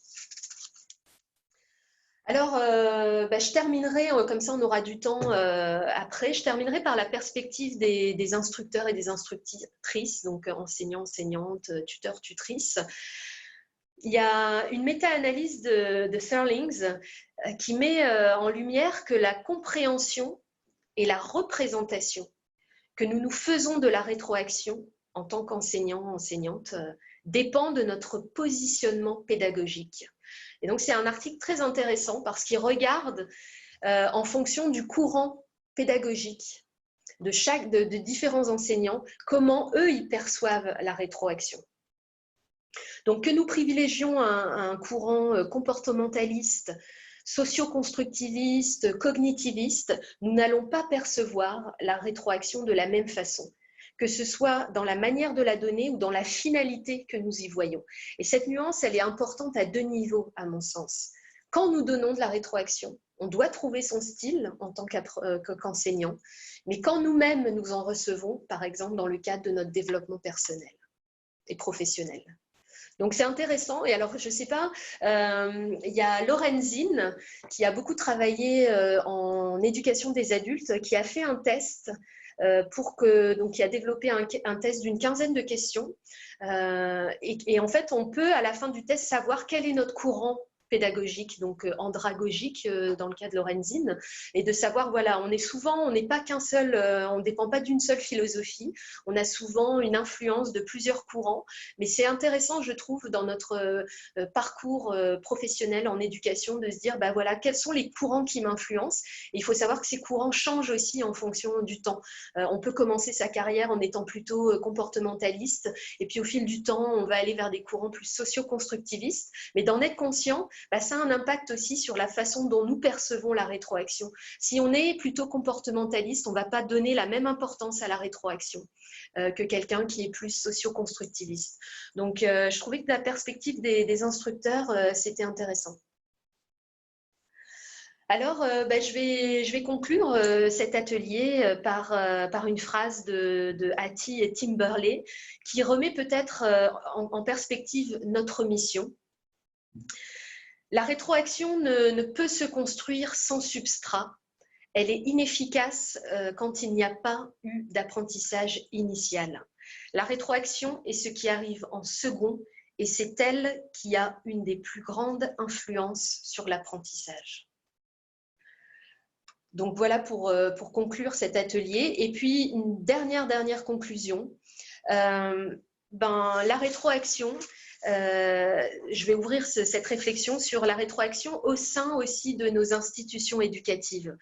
Alors, je terminerai, comme ça on aura du temps après, je terminerai par la perspective des instructeurs et des instructrices, donc enseignants, enseignantes, tuteurs, tutrices. Il y a une méta-analyse de Thurlings qui met en lumière que la compréhension et la représentation que nous nous faisons de la rétroaction en tant qu'enseignants, enseignantes, dépend de notre positionnement pédagogique. Et donc, c'est un article très intéressant parce qu'il regarde en fonction du courant pédagogique de différents enseignants, comment eux, ils perçoivent la rétroaction. Donc, que nous privilégions un courant comportementaliste, socio-constructiviste, cognitiviste, nous n'allons pas percevoir la rétroaction de la même façon, que ce soit dans la manière de la donner ou dans la finalité que nous y voyons. Et cette nuance, elle est importante à deux niveaux, à mon sens. Quand nous donnons de la rétroaction, on doit trouver son style en tant qu'enseignant, mais quand nous-mêmes nous en recevons, par exemple dans le cadre de notre développement personnel et professionnel. Donc, c'est intéressant. Et alors, je ne sais pas, il y a Lorenzin qui a beaucoup travaillé en éducation des adultes, qui a fait un test qui a développé un test d'une quinzaine de questions. Et en fait, on peut, à la fin du test, savoir quel est notre courant pédagogique, donc andragogique dans le cas de Lorenzin, et de savoir, voilà, on n'est pas qu'un seul, on ne dépend pas d'une seule philosophie, on a souvent une influence de plusieurs courants, mais c'est intéressant, je trouve, dans notre parcours professionnel en éducation, de se dire, voilà, quels sont les courants qui m'influencent, et il faut savoir que ces courants changent aussi en fonction du temps. On peut commencer sa carrière en étant plutôt comportementaliste, et puis au fil du temps, on va aller vers des courants plus socio-constructivistes, mais d'en être conscient, ça a un impact aussi sur la façon dont nous percevons la rétroaction. Si on est plutôt comportementaliste, on ne va pas donner la même importance à la rétroaction que quelqu'un qui est plus socio-constructiviste. Donc, je trouvais que la perspective des instructeurs, c'était intéressant. Alors, je vais conclure cet atelier par une phrase de Hattie et Timberley qui remet peut-être en perspective notre mission. La rétroaction ne peut se construire sans substrat. Elle est inefficace quand il n'y a pas eu d'apprentissage initial. La rétroaction est ce qui arrive en second et c'est elle qui a une des plus grandes influences sur l'apprentissage. Donc voilà pour conclure cet atelier. Et puis une dernière conclusion. La rétroaction, je vais ouvrir cette réflexion sur la rétroaction au sein aussi de nos institutions éducatives.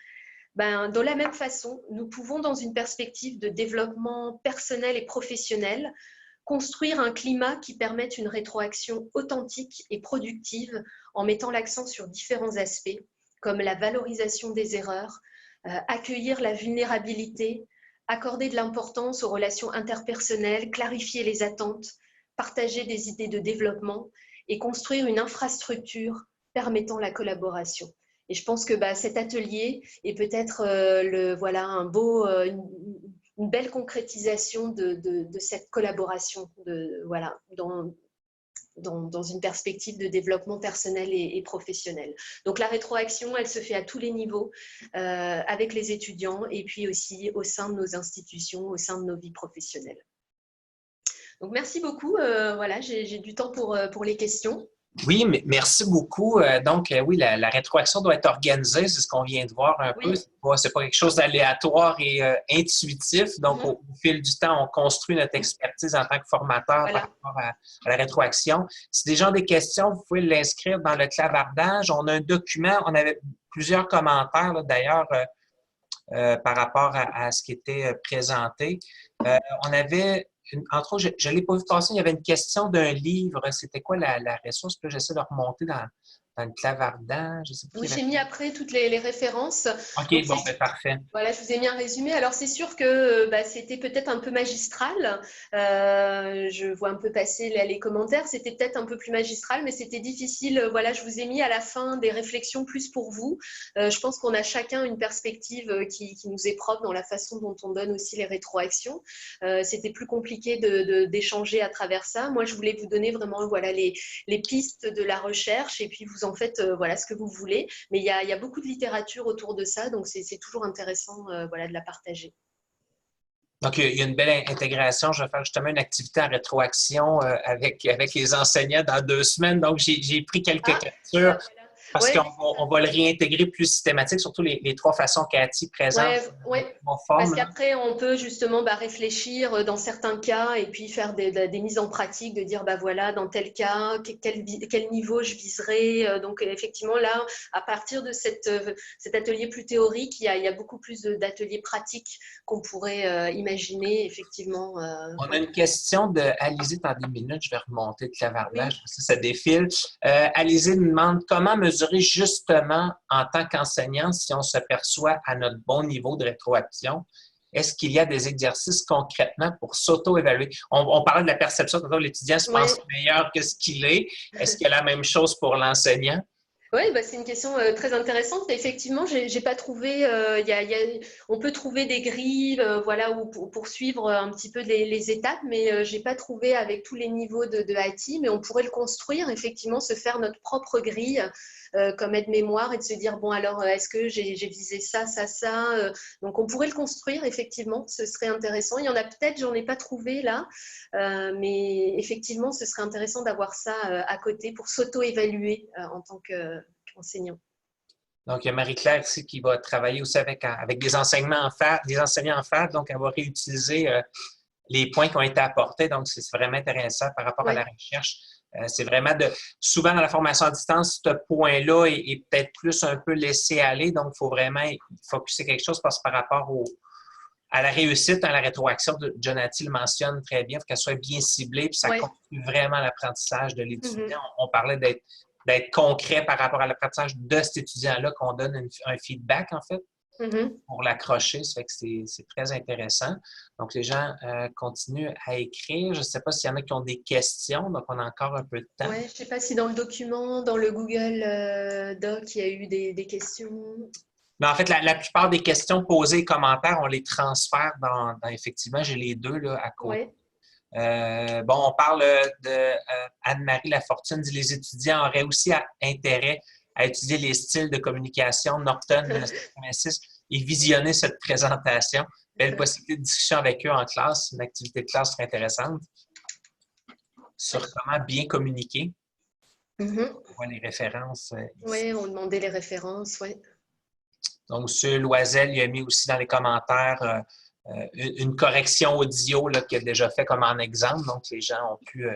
De la même façon, nous pouvons, dans une perspective de développement personnel et professionnel, construire un climat qui permette une rétroaction authentique et productive en mettant l'accent sur différents aspects, comme la valorisation des erreurs, accueillir la vulnérabilité, accorder de l'importance aux relations interpersonnelles, clarifier les attentes, partager des idées de développement et construire une infrastructure permettant la collaboration. Et je pense que cet atelier est peut-être une belle concrétisation de cette collaboration dans une perspective de développement personnel et professionnel. Donc la rétroaction, elle se fait à tous les niveaux, avec les étudiants et puis aussi au sein de nos institutions, au sein de nos vies professionnelles. Donc merci beaucoup. J'ai du temps pour les questions. Oui, merci beaucoup. Oui, la rétroaction doit être organisée, c'est ce qu'on vient de voir un peu. C'est pas quelque chose d'aléatoire et intuitif. Donc, au fil du temps, on construit notre expertise en tant que formateur par rapport à la rétroaction. Si des gens ont des questions, vous pouvez l'inscrire dans le clavardage. On a un document, on avait plusieurs commentaires d'ailleurs par rapport à ce qui était présenté. On avait entre autres, je ne l'ai pas vu passer, il y avait une question d'un livre. C'était quoi la ressource? Puis j'essaie de remonter dans le clavardage. Oui, j'ai mis après toutes les références. OK, donc, parfait. Voilà, je vous ai mis un résumé. Alors, c'est sûr que c'était peut-être un peu magistral. Je vois un peu passer les commentaires. C'était peut-être un peu plus magistral, mais c'était difficile. Voilà, je vous ai mis à la fin des réflexions plus pour vous. Je pense qu'on a chacun une perspective qui nous est propre dans la façon dont on donne aussi les rétroactions. C'était plus compliqué d'échanger à travers ça. Moi, je voulais vous donner vraiment les pistes de la recherche et puis vous en faites ce que vous voulez. Mais il y a beaucoup de littérature autour de ça, donc c'est toujours intéressant de la partager. Donc, il y a une belle intégration. Je vais faire justement une activité en rétroaction avec les enseignants dans 2 semaines. Donc, j'ai pris quelques captures parce qu'on va le réintégrer plus systématique, surtout les 3 façons Cathy présente. Parce qu'après, on peut justement réfléchir dans certains cas et puis faire des mises en pratique, de dire, dans tel cas, quel niveau je viserai. Donc, effectivement, là, à partir de cet atelier plus théorique, il y a beaucoup plus d'ateliers pratiques qu'on pourrait imaginer, effectivement. On a une question de Alizé dans 10 minutes. Je vais remonter le clavardage, ça défile. Alizé nous demande comment mesurer justement en tant qu'enseignant si on se perçoit à notre bon niveau de rétroaction. Est-ce qu'il y a des exercices concrètement pour s'auto-évaluer? On parlait de la perception, l'étudiant se pense meilleur que ce qu'il est. Est-ce qu'il y a la même chose pour l'enseignant? Oui, c'est une question très intéressante. Effectivement, j'ai pas trouvé. On peut trouver des grilles, pour suivre un petit peu les étapes, mais j'ai pas trouvé avec tous les niveaux de IT. Mais on pourrait le construire, effectivement, se faire notre propre grille comme aide-mémoire et de se dire bon alors est-ce que j'ai visé ça. Donc on pourrait le construire, effectivement, ce serait intéressant. Il y en a peut-être, j'en ai pas trouvé là, mais effectivement, ce serait intéressant d'avoir ça à côté pour s'auto-évaluer en tant qu'enseignant. Donc, il y a Marie-Claire ici qui va travailler aussi avec des enseignants en FAD, donc elle va réutiliser les points qui ont été apportés. Donc, c'est vraiment intéressant par rapport à la recherche. C'est vraiment souvent dans la formation à distance, ce point-là est peut-être plus un peu laissé aller. Donc, il faut vraiment focusser quelque chose parce que par rapport à la réussite, à la rétroaction, Jonathan le mentionne très bien, il faut qu'elle soit bien ciblée, puis ça continue vraiment l'apprentissage de l'étudiant. On parlait d'être concret par rapport à l'apprentissage de cet étudiant-là, qu'on donne un feedback, en fait, pour l'accrocher. Ça fait que c'est très intéressant. Donc, les gens continuent à écrire. Je ne sais pas s'il y en a qui ont des questions, donc on a encore un peu de temps. Oui, je ne sais pas si dans le document, dans le Google Doc, il y a eu des questions. Mais en fait, la plupart des questions posées et commentaires, on les transfère dans effectivement, j'ai les deux là, à côté. On parle de Anne-Marie Lafortune, dit les étudiants auraient aussi intérêt à étudier les styles de communication Norton 1986 et visionner cette présentation. Belle possibilité de discussion avec eux en classe, une activité de classe très intéressante sur comment bien communiquer. On voit les références. Oui, on demandait les références, oui. Donc, M. Loisel, il a mis aussi dans les commentaires une correction audio qu'il a déjà fait comme en exemple. Donc, les gens ont pu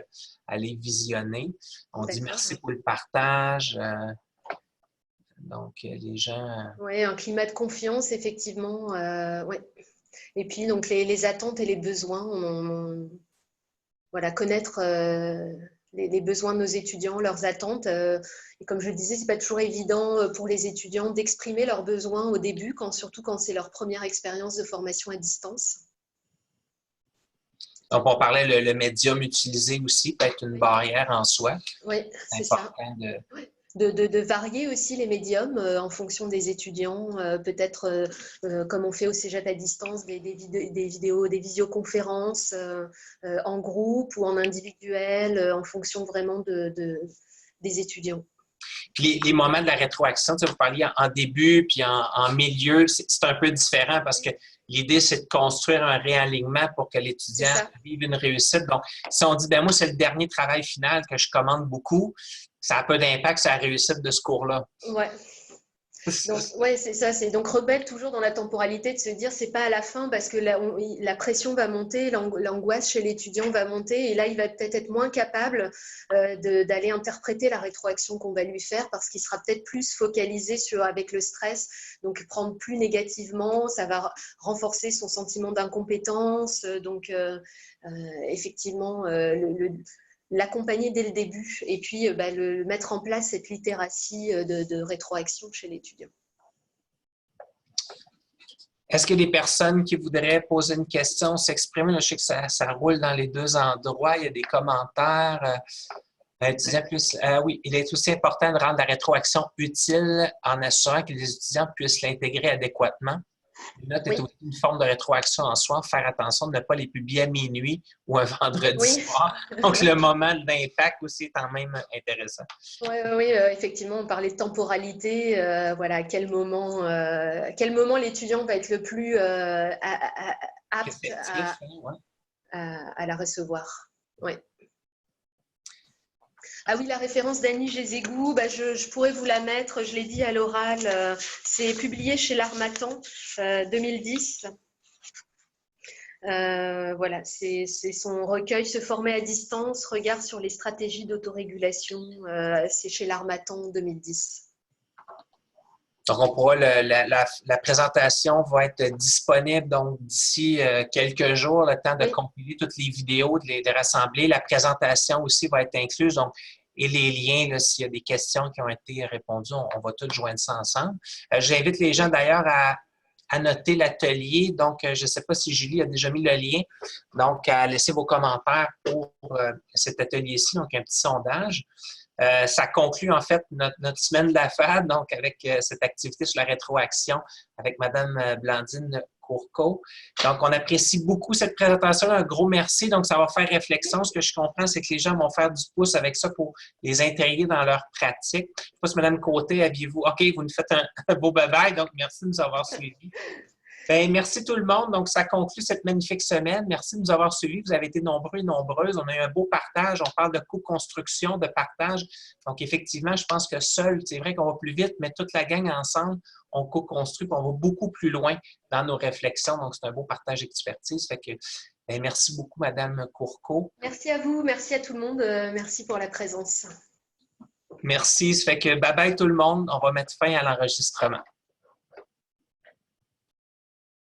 aller visionner. On dit merci pour le partage. Donc, les gens... Oui, un climat de confiance, effectivement. Ouais. Et puis, donc, les attentes et les besoins, voilà, connaître les besoins de nos étudiants, leurs attentes. Et comme je le disais, ce n'est pas toujours évident pour les étudiants d'exprimer leurs besoins au début, surtout quand c'est leur première expérience de formation à distance. Donc, on parlait le médium utilisé aussi peut être une barrière en soi. Oui, c'est ça. De varier aussi les médiums en fonction des étudiants, peut-être comme on fait au Cégep à distance, des vidéos, des visioconférences en groupe ou en individuel, en fonction vraiment des étudiants. Puis les moments de la rétroaction, vous parliez en début puis en milieu, c'est un peu différent parce que l'idée, c'est de construire un réalignement pour que l'étudiant vive une réussite. Donc, si on dit, ben moi, c'est le dernier travail final que je commande beaucoup, ça a peu d'impact sur la réussite de ce cours-là. Oui. Donc, ouais, c'est ça. C'est donc remettre toujours dans la temporalité de se dire c'est pas à la fin parce que la pression va monter, l'angoisse chez l'étudiant va monter et là il va peut-être être moins capable d'aller interpréter la rétroaction qu'on va lui faire parce qu'il sera peut-être plus focalisé avec le stress, donc prendre plus négativement, ça va renforcer son sentiment d'incompétence. Donc effectivement l'accompagner dès le début et puis mettre en place cette littératie de rétroaction chez l'étudiant. Est-ce qu'il y a des personnes qui voudraient poser une question, s'exprimer? Je sais que ça roule dans les deux endroits. Il y a des commentaires. Oui, il est aussi important de rendre la rétroaction utile en assurant que les étudiants puissent l'intégrer adéquatement. Une note est aussi une forme de rétroaction en soi. Faire attention de ne pas les publier à minuit ou un vendredi soir. Donc, le moment d'impact aussi est quand même intéressant. Oui, effectivement, on parlait de temporalité. Voilà, à quel moment l'étudiant va être le plus apte à la recevoir. Oui. Ah oui, la référence d'Annie Gézégou, je pourrais vous la mettre, je l'ai dit à l'oral, c'est publié chez l'Harmattan 2010. Voilà, c'est son recueil Se former à distance, regard sur les stratégies d'autorégulation, c'est chez l'Harmattan 2010. Donc, on pourra la présentation va être disponible donc d'ici quelques jours, le temps de compiler toutes les vidéos, de les rassembler. La présentation aussi va être incluse. Donc, et les liens, s'il y a des questions qui ont été répondues, on va tous joindre ça ensemble. J'invite les gens d'ailleurs à noter l'atelier. Donc, je ne sais pas si Julie a déjà mis le lien. Donc, à laisser vos commentaires pour cet atelier-ci, donc un petit sondage. Ça conclut en fait notre semaine de la FAD, donc avec cette activité sur la rétroaction avec Mme Blandine Courcot. Donc, on apprécie beaucoup cette présentation. Un gros merci. Donc, ça va faire réflexion. Ce que je comprends, c'est que les gens vont faire du pouce avec ça pour les intégrer dans leur pratique. Je ne sais pas si Mme Côté, aviez-vous... OK, vous nous faites un beau bye-bye, donc merci de nous avoir suivis. Bien, merci tout le monde. Donc, ça conclut cette magnifique semaine. Merci de nous avoir suivis. Vous avez été nombreux et nombreuses. On a eu un beau partage. On parle de co-construction, de partage. Donc, effectivement, je pense que seul, c'est vrai qu'on va plus vite, mais toute la gang ensemble, on co-construit et on va beaucoup plus loin dans nos réflexions. Donc, c'est un beau partage d'expertise. Fait que, bien, merci beaucoup, Mme Courcot. Merci à vous. Merci à tout le monde. Merci pour la présence. Merci. Ça fait que bye-bye tout le monde. On va mettre fin à l'enregistrement.